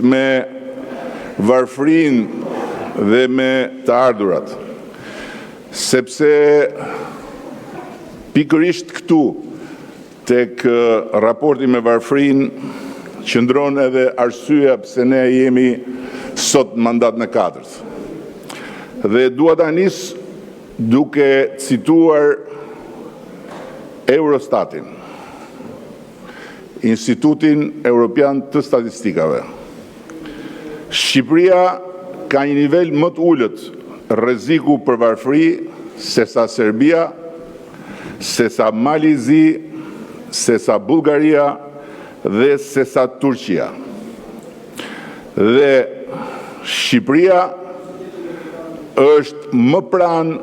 pikërisht me varfërinë dhe me të ardhurat, sepse pikërisht këtu tek raporti me varfërinë qëndron edhe arsyeja pse ne jemi sot në mandat në 4. Dhe dua ta nis duke cituar Eurostatin, Institutin Evropian të Statistikave. Shqipëria ka një nivel më të ulët rreziku për varfëri sesa Serbia, sesa Malizi, sesa Bullgaria dhe sesa Turqia. Dhe Shqipëria është më pranë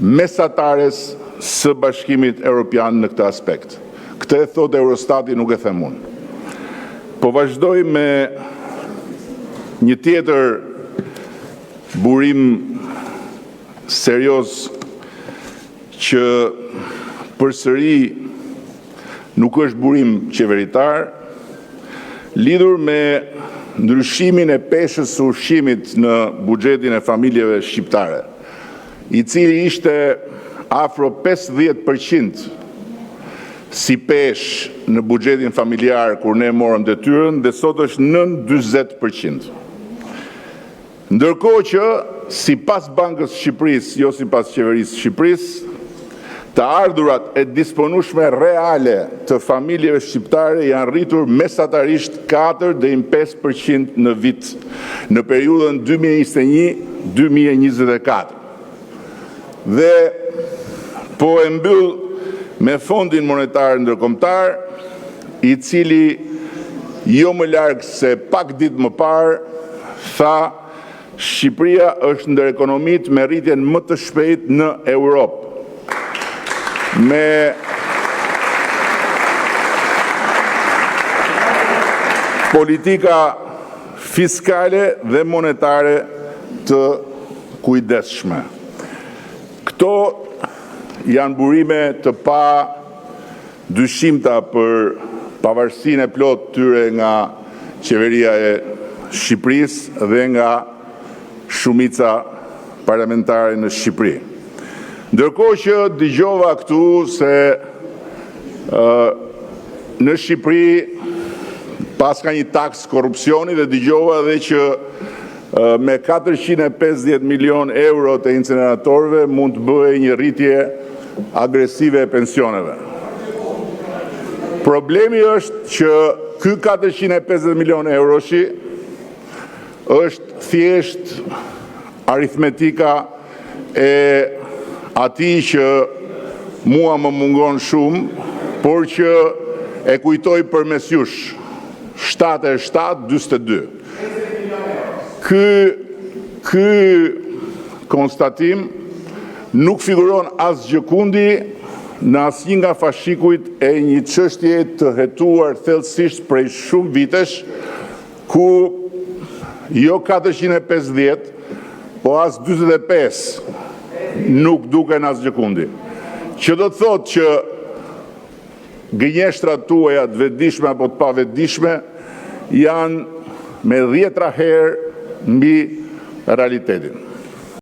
mesatares së Bashkimit Evropian në këtë aspekt. Këtë e thot Eurostati, nuk e them unë. Po vazhdoj me një tjetër burim serioz që përsëri nuk është burim qeveritar, lidhur me ndryshimin e peshës së ushqimit në buxhetin e familjeve shqiptare, i cili ishte afro 50% si peshë në buxhetin familjar kur ne morëm detyrën, dhe sot është nën 40%. Ndërkohë që sipas Bankës së Shqipërisë, jo sipas qeverisë së Shqipërisë, të ardhurat e disponueshme reale të familjeve shqiptare janë rritur mesatarisht 4 deri në 5% në vit në periudhën 2021-2024. Dhe po e mbyll me Fondin Monetar Ndërkombëtar, i cili jo më larg se pak ditë më parë tha Shqipëria është ndër ekonomitë me rritjen më të shpejtë në Europë. Me politika fiskale dhe monetare të kujdesshme. Këto janë burime të pa dyshimta për pavarësinë e plotë tyre nga qeveria e Shqipërisë dhe nga shumica parlamentare në Shqipëri. Ndërkohë që dëgjova këtu se në Shqipëri pas ka një taks korrupsioni, dhe dëgjova edhe që me 450 milion euro të inceneratorëve mund të bëhej një rritje agresive e pensioneve. Problemi është që ky 450 milion euroshi është thjesht aritmetika e ati që mua më mungon shumë, por që e kujtoj përmes jush, 7-7-42. Ky konstatim nuk figuron asgjë kundi në asnjë nga fashikujt e një çështje të hetuar thellësisht prej shumë vitesh, ku jo 450, po as 45 nuk duken asgjë kundi. Që do të thotë që gënjeshtrat tuaja të vetëdijshme apo të pavetëdijshme janë me 10 herë mbi realitetin.